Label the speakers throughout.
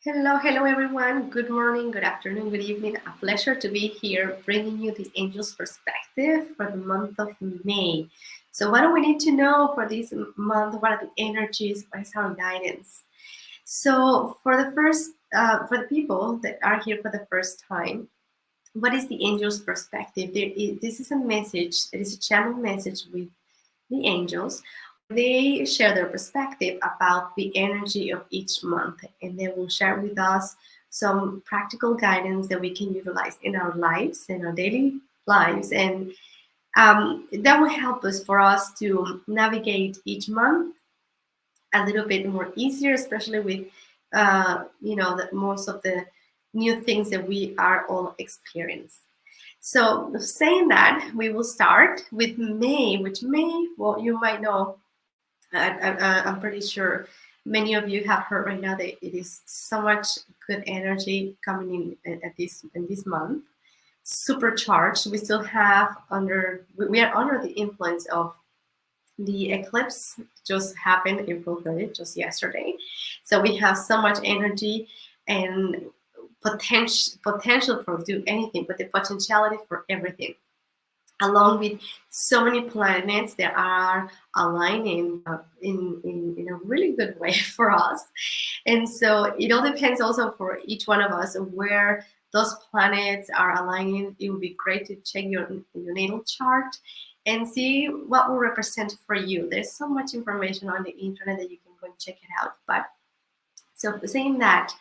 Speaker 1: Hello everyone. Good morning, good afternoon, good evening. A pleasure to be here bringing you the angel's perspective for the month of May. So, what do we need to know for this month? What are the energies? What is our guidance? So, for the people that are here for the first time, what is the angel's perspective? This is a message. It is a channel message with the angels, where they share their perspective about the energy of each month, and they will share with us some practical guidance that we can utilize in our lives, in our daily lives, and that will help us for us to navigate each month a little bit more easier, especially with most of the new things that we are all experiencing. So, saying that, we will start with May, which May, well, you might know, I'm pretty sure many of you have heard right now that it is so much good energy coming in this month, supercharged. We still have we are under the influence of the eclipse just happened April 30th, just yesterday. So we have so much energy and potential for do anything, but the potentiality for everything, along with so many planets that are aligning in a really good way for us. And so it all depends also for each one of us where those planets are aligning. It would be great to check your natal chart and see what will represent for you. There's so much information on the internet that you can go and check it out. But so saying that,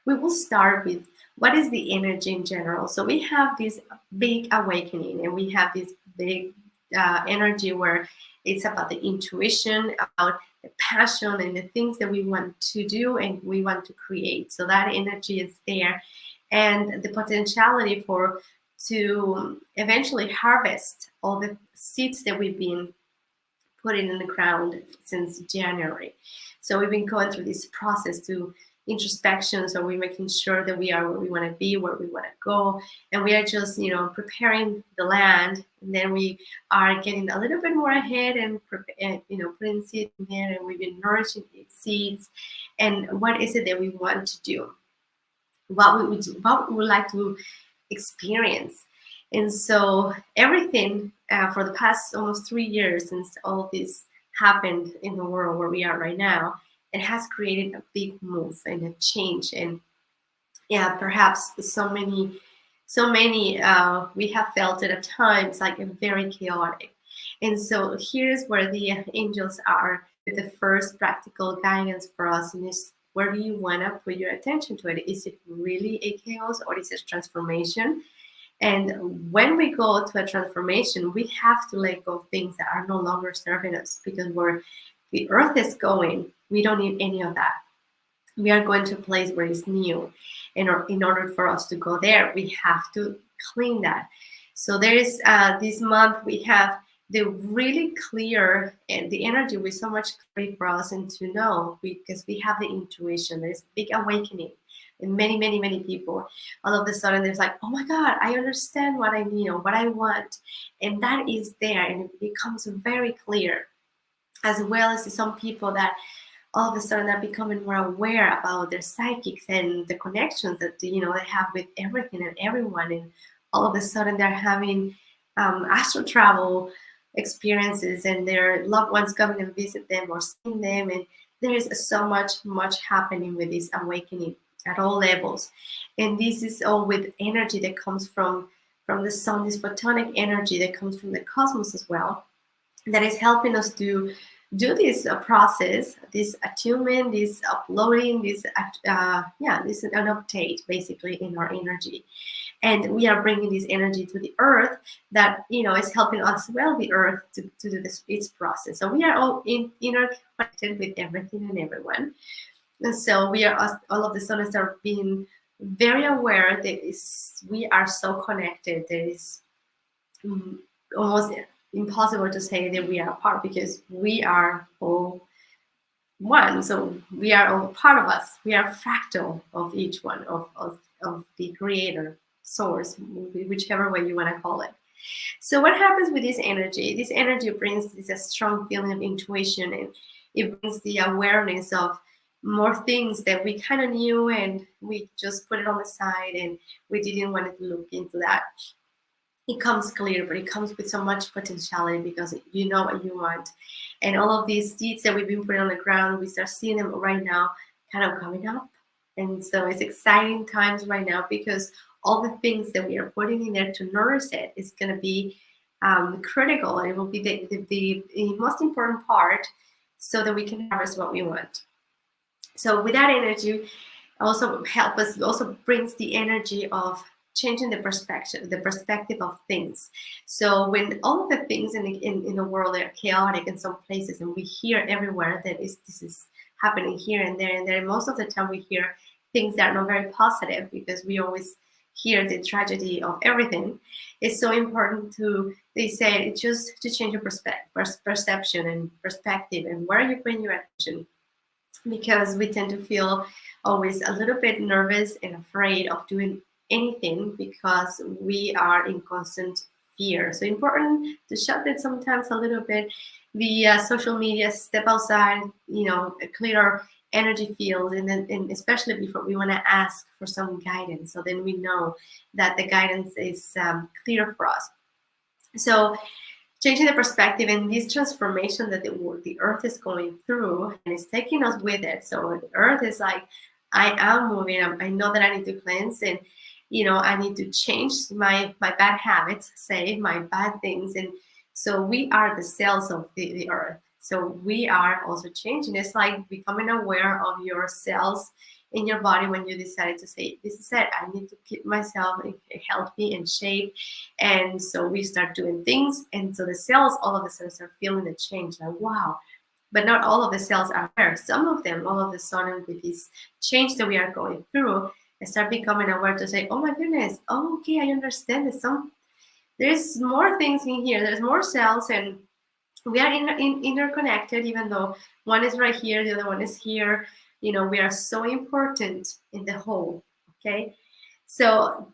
Speaker 1: we will start with what is the energy in general. So we have this big awakening, and we have this big energy where it's about the intuition, about the passion, and the things that we want to do and we want to create. So that energy is there, and the potentiality for to eventually harvest all the seeds that we've been putting in the ground since January. So we've been going through this process to introspection. So we're making sure that we are where we want to be, where we want to go, and we are just preparing the land. And then we are getting a little bit more ahead and putting seeds in there, and we've been nourishing these seeds. And what is it that we want to do? What we would like to experience? And so everything for the past almost 3 years since all of this happened in the world where we are right now, it has created a big move and a change. And yeah, perhaps so many we have felt it at times like a very chaotic. And so here's where the angels are with the first practical guidance for us, and is where do you want to put your attention to it? Is it really a chaos, or is it transformation? And when we go to a transformation, we have to let go of things that are no longer serving us, because where the earth is going, we don't need any of that. We are going to a place where it's new. And in order for us to go there, we have to clean that. So there is this month we have the really clear, and the energy with so much clarity for us and to know, because we have the intuition. There's big awakening in many people. All of a sudden there's like, oh my God, I understand what I need or what I want. And that is there, and it becomes very clear. As well as some people that all of a sudden are becoming more aware about their psychics and the connections that they have with everything and everyone. And all of a sudden they're having astral travel experiences, and their loved ones coming and visit them or seeing them. And there is so much happening with this awakening at all levels. And this is all with energy that comes from the sun, this photonic energy that comes from the cosmos as well, that is helping us to do this process, this attunement, this uploading, this this an update basically in our energy. And we are bringing this energy to the earth that is helping us, well, the earth to do its process. So we are all interconnected with everything and everyone. And so we are all of the sudden start being very aware that we are so connected. There is almost impossible to say that we are apart, because we are all one. So we are all part of us. We are fractal of each one of the creator, source, whichever way you want to call it. So what happens with this energy? This energy brings this a strong feeling of intuition, and it brings the awareness of more things that we kind of knew and we just put it on the side and we didn't want to look into that. It comes clear, but it comes with so much potentiality because you know what you want. And all of these seeds that we've been putting on the ground, we start seeing them right now kind of coming up. And so it's exciting times right now because all the things that we are putting in there to nourish it is going to be critical. And it will be the most important part so that we can harvest what we want. So with that energy, also help us, also brings the energy of changing the perspective of things. So when all of the things in the world are chaotic in some places, and we hear everywhere that this is happening here and there and there, most of the time we hear things that are not very positive because we always hear the tragedy of everything. It's so important to, they say, just to change your perception and perspective and where you bring your attention, because we tend to feel always a little bit nervous and afraid of doing anything because we are in constant fear. So important to shut it sometimes a little bit. The social media, step outside, clear our energy field, and then, and especially before we want to ask for some guidance, so then we know that the guidance is clear for us. So changing the perspective and this transformation that the earth is going through and it's taking us with it. So the earth is like, I am moving. I know that I need to cleanse, and I need to change my bad habits, say my bad things. And so we are the cells of the earth. So we are also changing. It's like becoming aware of your cells in your body when you decided to say, this is it, I need to keep myself healthy and shape. And so we start doing things, and so the cells all of a sudden start feeling the change, like wow. But not all of the cells are there. Some of them all of a sudden, with this change that we are going through, I start becoming aware to say, oh my goodness, oh, okay, I understand this. There's more things in here, there's more cells, and we are interconnected, even though one is right here, the other one is here. We are so important in the whole. Okay, so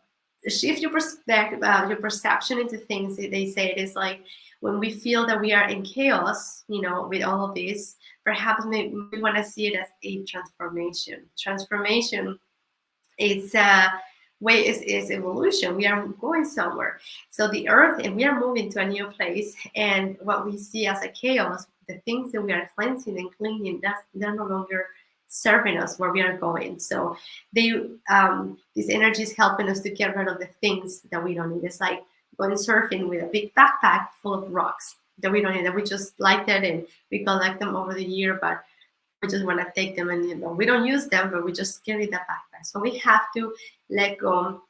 Speaker 1: shift your perspective, your perception into things. They say it is like when we feel that we are in chaos, with all of this, perhaps we want to see it as a transformation. Transformation is way is evolution. We are going somewhere. So the earth, and we are moving to a new place, and what we see as a chaos, the things that we are cleansing and cleaning, they're no longer serving us where we are going. So this energy is helping us to get rid of the things that we don't need. It's like going surfing with a big backpack full of rocks that we don't need, that we just like it and we collect them over the year, but we just want to take them, and we don't use them, but we just carry that backpack. So we have to let go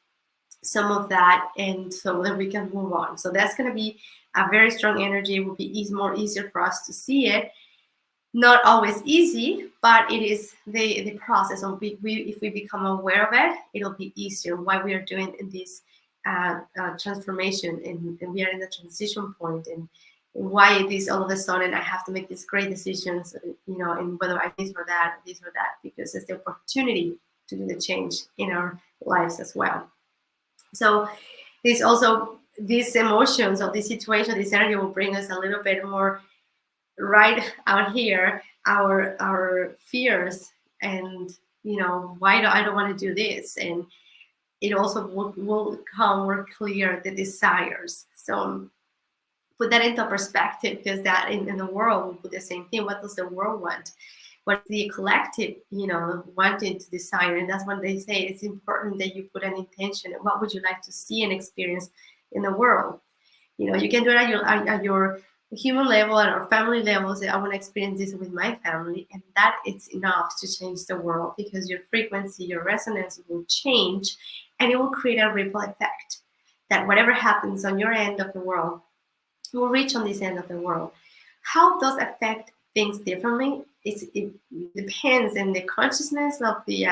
Speaker 1: some of that, and so that we can move on. So that's going to be a very strong energy. It will be more easier for us to see it. Not always easy, but it is the process. So if we become aware of it, it'll be easier. Why we are doing in this transformation, and we are in the transition point, and why it is all of a sudden I have to make these great decisions, and whether I this or that, because it's the opportunity to do the change in our lives as well. So this also, these emotions of this situation, this energy will bring us a little bit more right out here, our fears, and why do I don't want to do this, and it also will come more clear the desires. So put that into perspective, because that in the world will put the same thing. What does the world want? What the collective, wanting to desire? And that's when they say it's important that you put an intention. What would you like to see and experience in the world? You can do it at your human level and our family level. Say, I want to experience this with my family, and that it's enough to change the world, because your frequency, your resonance will change, and it will create a ripple effect that whatever happens on your end of the world will reach on this end of the world. How does affect things differently? It depends on the consciousness of the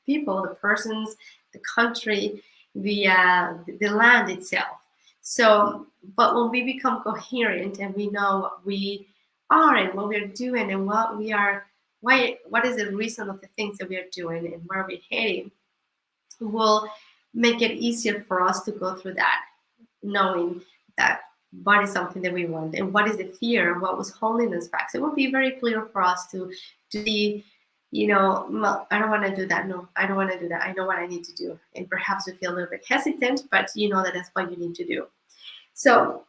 Speaker 1: people, the persons, the country, the land itself. So, but when we become coherent and we know what we are and what we're doing and what we are, what is the reason of the things that we are doing and where we're heading, will make it easier for us to go through that, knowing that what is something that we want and what is the fear, what was holding us back. So it will be very clear for us to see I don't want to do that. No, I don't want to do that. I know what I need to do. And perhaps you feel a little bit hesitant, but you know that that's what you need to do. So,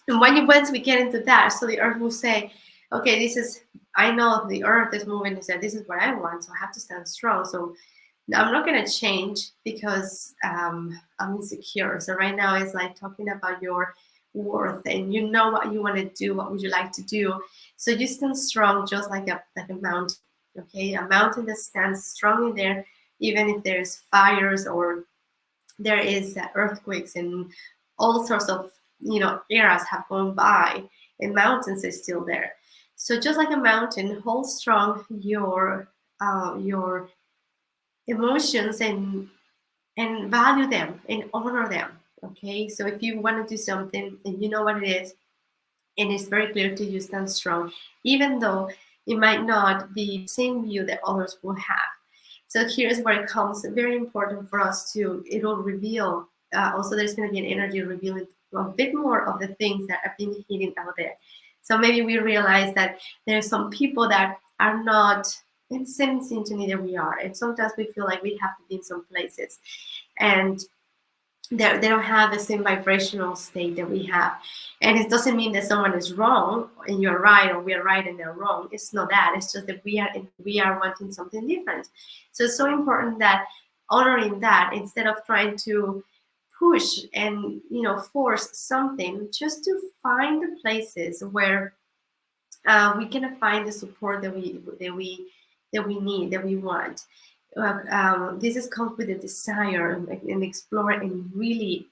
Speaker 1: and once we get into that, so the earth will say, okay, I know the earth is moving and said, this is what I want. So I have to stand strong. So I'm not going to change because I'm insecure. So right now it's like talking about your worth, and you know what you want to do, what would you like to do. So you stand strong, just like a mountain. Okay, a mountain that stands strong in there, even if there's fires or there is earthquakes and all sorts of eras have gone by, and mountains are still there. So just like a mountain, hold strong your emotions and value them and honor them. Okay, so if you want to do something and you know what it is, and it's very clear to you, stand strong, even though it might not be the same view that others will have. So here's where it comes very important for us to, it'll reveal, also there's going to be an energy revealing a bit more of the things that have been hidden out there. So maybe we realize that there's some people that are not in the same synchrony that we are. And sometimes we feel like we have to be in some places. And they don't have the same vibrational state that we have. And it doesn't mean that someone is wrong and you're right, or we're right and they're wrong. It's not that. It's just that we are wanting something different. So it's so important that honoring that, instead of trying to push and force something, just to find the places where we can find the support that we need, that we want. This is comes with a desire and explore and really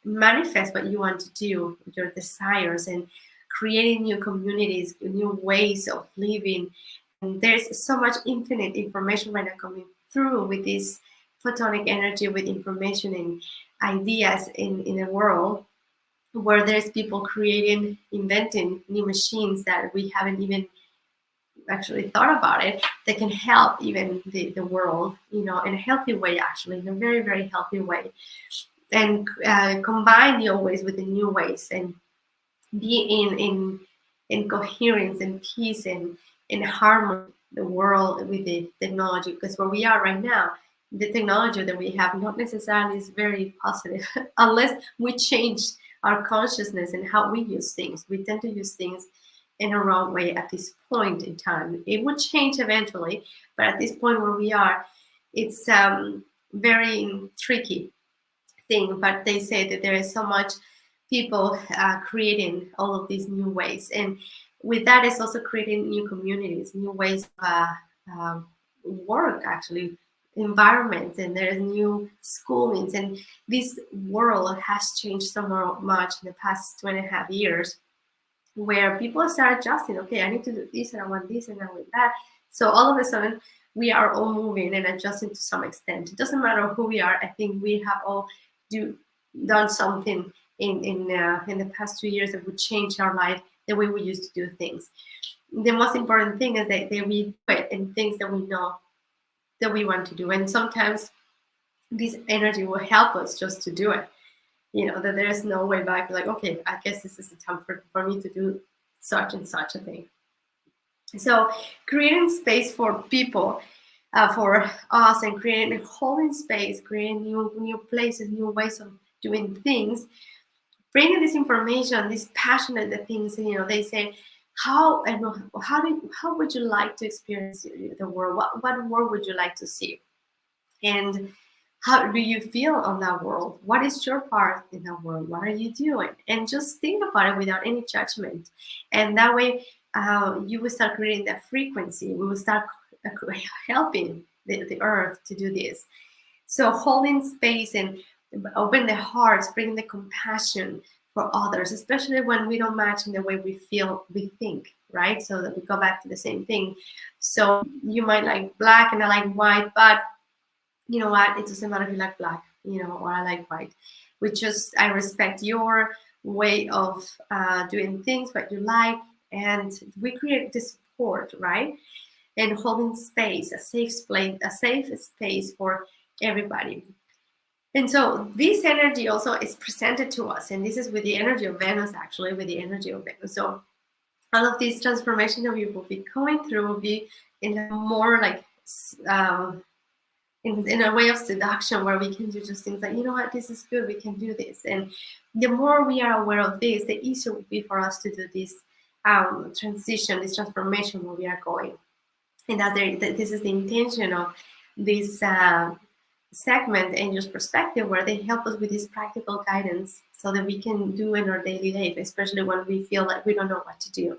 Speaker 1: manifest what you want to do, your desires, and creating new communities, new ways of living. And there's so much infinite information right now coming through with this photonic energy, with information and ideas in the world, where there's people creating, inventing new machines that we haven't even actually thought about it, that can help even the world, in a healthy way, actually, in a very, very healthy way. And combine the old ways with the new ways, and be in coherence and peace and in harmony the world with the technology. Because where we are right now, the technology that we have not necessarily is very positive unless we change our consciousness and how we use things. We tend to use things in a wrong way at this point in time. It would change eventually, but at this point where we are, it's very tricky thing. But they say that there is so much people creating all of these new ways, and with that is also creating new communities, new ways of work, actually, environments, and there's new schoolings. And this world has changed so much in the past 2.5 years, where people start adjusting. Okay, I need to do this, and I want this, and I want that. So all of a sudden, we are all moving and adjusting to some extent. It doesn't matter who we are. I think we have all done something in the past 2 years that would change our life, the way we used to do things. The most important thing is that we do it in things that we know that we want to do, and sometimes this energy will help us just to do it. That there's no way back. Like, okay, I guess this is the time for me to do such and such a thing. So creating space for people, for us, and creating a holding space, creating new places, new ways of doing things, bringing this information, this passionate things. They say, how would you like to experience the world? What world would you like to see? And how do you feel on that world? What is your part in that world? What are you doing? And just think about it without any judgment. And that way, you will start creating that frequency. We will start helping the earth to do this. So holding space and open the hearts, bringing the compassion for others, especially when we don't match in the way we feel, we think, right? So that we go back to the same thing. So you might like black and I like white, but you know what? It doesn't matter if you like black, or I like white. I respect your way of doing things, what you like, and we create this support, right? And holding space, a safe space for everybody. And so this energy also is presented to us, and this is with the energy of Venus, actually, with the energy of Venus. So all of these transformation that we will be going through will be in a more like in a way of seduction, where we can do just things like, you know what, this is good, we can do this. And the more we are aware of this, the easier it will be for us to do this transition, this transformation where we are going. And this is the intention of this segment, Angel's Perspective, where they help us with this practical guidance so that we can do in our daily life, especially when we feel like we don't know what to do.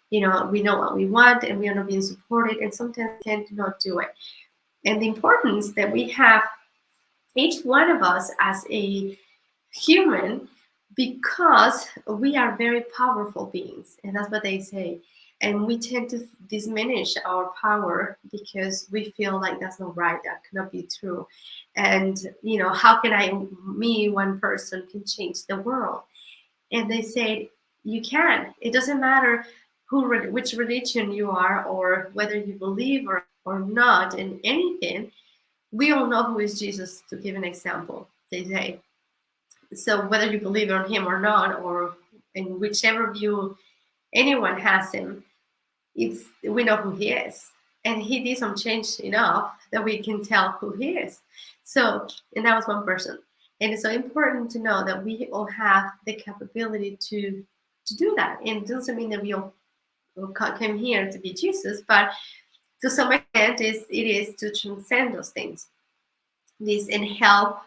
Speaker 1: You know, we know what we want and we are not being supported, and sometimes we tend to not do it. And the importance that we have, each one of us as a human, because we are very powerful beings, and that's what they say. And we tend to diminish our power because we feel like that's not right, that cannot be true. And, you know, how can me, one person, can change the world? And they said, you can. It doesn't matter which religion you are, or whether you believe or not in anything. We all know who is Jesus, to give an example, they say. So whether you believe on him or not, or in whichever view anyone has him, we know who he is. And he did some change enough that we can tell who he is. So, and that was one person. And it's so important to know that we all have the capability to do that. And it doesn't mean that we all came here to be Jesus, but to some extent it is to transcend those things. This and help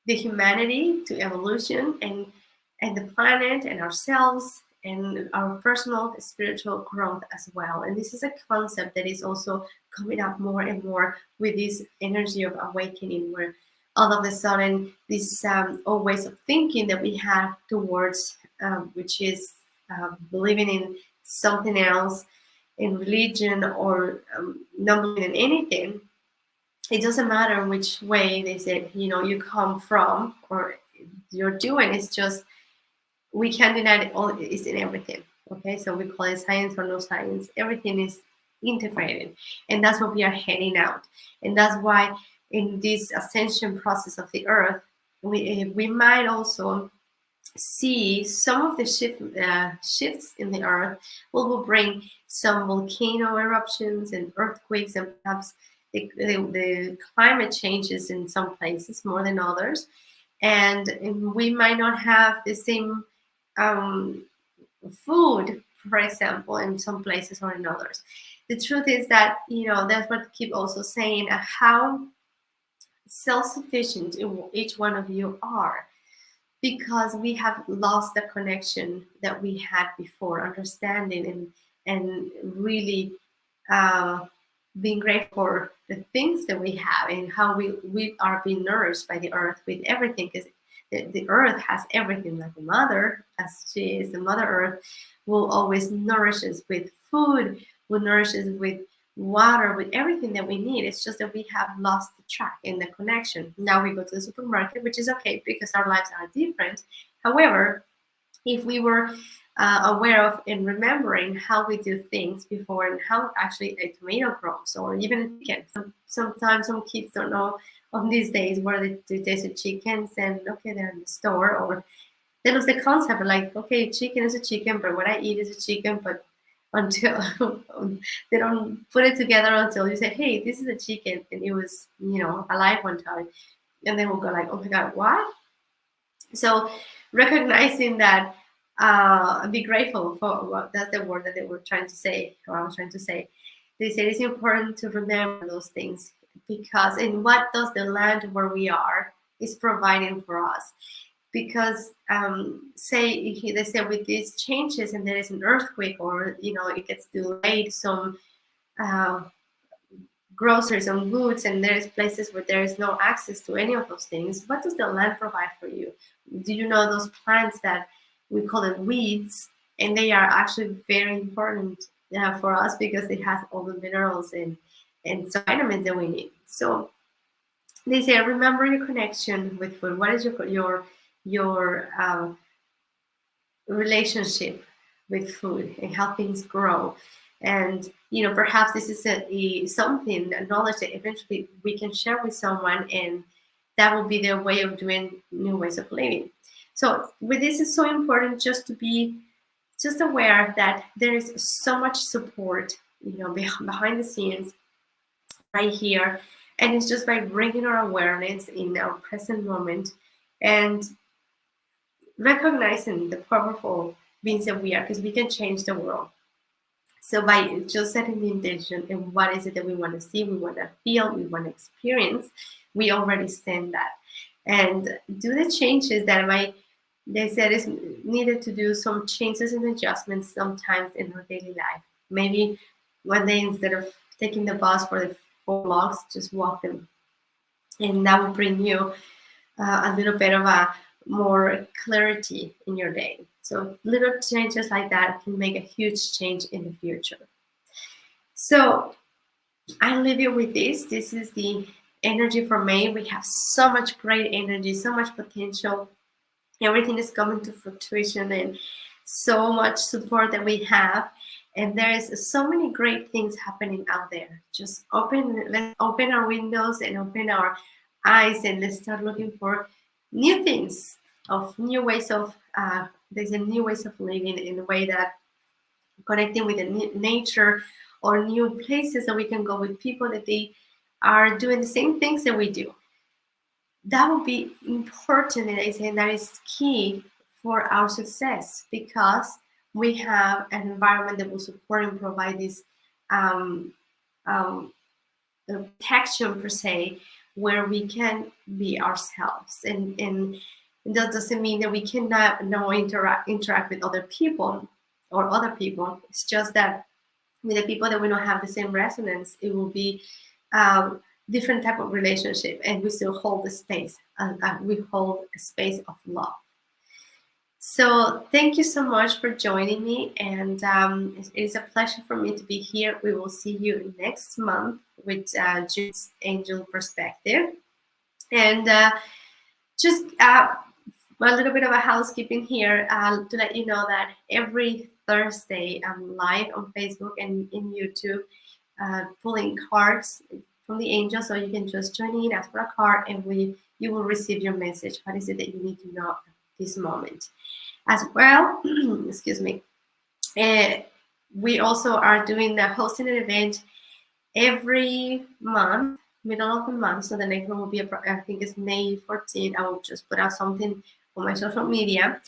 Speaker 1: the humanity to evolution and the planet and ourselves and our personal spiritual growth as well. And this is a concept that is also coming up more and more with this energy of awakening, where all of a sudden this old ways of thinking that we have towards which is believing in something else, in religion, or not believing in anything. It doesn't matter which way they said, you know, you come from or you're doing. It's just, we can't deny it all is in everything. Okay, so we call it science or no science. Everything is integrated, and that's what we are heading out. And that's why in this ascension process of the earth, we might also see some of the shifts in the earth will bring some volcano eruptions and earthquakes, and perhaps the climate changes in some places more than others. And we might not have the same food, for example, in some places or in others. The truth is that, you know, that's what I keep also saying, how self-sufficient each one of you are, because we have lost the connection that we had before, understanding and really being grateful for the things that we have, and how we are being nourished by the earth with everything, because the earth has everything. Like a mother, as she is, the mother earth will always nourish us with food, will nourish us with water, with everything that we need. It's just that we have lost the track in the connection. Now we go to the supermarket, which is okay because our lives are different. However, if we were aware of and remembering how we do things before, and how actually a tomato grows, or even a chicken. Sometimes some kids don't know on these days where they taste chickens, and okay, they're in the store, or that was the concept, like, okay, chicken is a chicken, but what I eat is a chicken, but until they don't put it together until you say, hey, this is a chicken, and it was, you know, alive one time, and then we'll go like, oh my god, what? So recognizing that, be grateful for what, that's the word that they were trying to say, or I was trying to say. They said it's important to remember those things, because in what does the land where we are is providing for us. Because say they say with these changes and there is an earthquake, or you know, it gets delayed, some groceries and goods, and there's places where there is no access to any of those things, what does the land provide for you? Do you know those plants that we call them weeds, and they are actually very important for us, because they have all the minerals and some vitamins that we need. So they say, remember your connection with food. What is your relationship with food, and how things grow? And you know, perhaps this is a knowledge that eventually we can share with someone, and that will be their way of doing new ways of living. So with this, it's so important just to be just aware that there is so much support, behind the scenes right here. And it's just by bringing our awareness in our present moment and recognizing the powerful beings that we are, because we can change the world. So by just setting the intention and what is it that we want to see, we want to feel, we want to experience, we already send that. And do the changes that they said is needed to do some changes and adjustments sometimes in our daily life. Maybe one day, instead of taking the bus for the 4 blocks, just walk them. And that will bring you a little bit of a more clarity in your day. So little changes like that can make a huge change in the future. So I leave you with this. This is the energy for May. We have so much great energy, so much potential. Everything is coming to fruition, and so much support that we have. And there is so many great things happening out there. Let's open our windows and open our eyes, and let's start looking for new things, of new ways of there's a new ways of living, in a way that connecting with the nature, or new places that we can go with people that they are doing the same things that we do. That would be important, and I say that is key for our success, because we have an environment that will support and provide this protection per se, where we can be ourselves. And that doesn't mean that we cannot interact with other people or other people. It's just that with the people that we don't have the same resonance, it will be different type of relationship, and we still hold the space. We hold a space of love. So thank you so much for joining me, and it is a pleasure for me to be here. We will see you next month with June's Angel Perspective. And just a little bit of a housekeeping here to let you know that every Thursday I'm live on Facebook and in YouTube, pulling cards from the angels. So you can just join in, ask for a card, and you will receive your message. What is it that you need to know at this moment? As well, excuse me. We also are hosting an event every month, middle of the month. So the next one will be, I think it's May 14th. I will just put out something on my social media,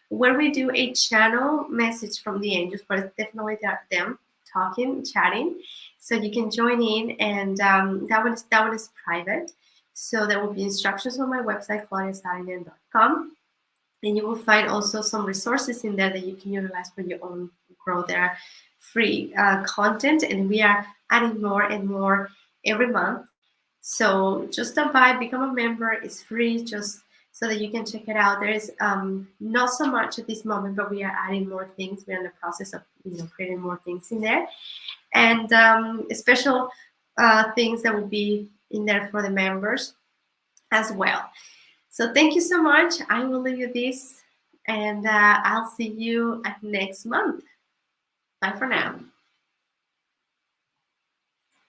Speaker 1: where we do a channel message from the angels, but it's definitely them talking, chatting. So you can join in, and that one is private. So there will be instructions on my website, claudiasarinen.com. And you will find also some resources in there that you can utilize for your own growth. There are free content, and we are adding more and more every month. So just stop by, become a member. It's free, just so that you can check it out. There is not so much at this moment, but we are adding more things. We're in the process of creating more things in there, and special things that will be in there for the members as well. So thank you so much. I will leave you this, and I'll see you next month. Bye for now.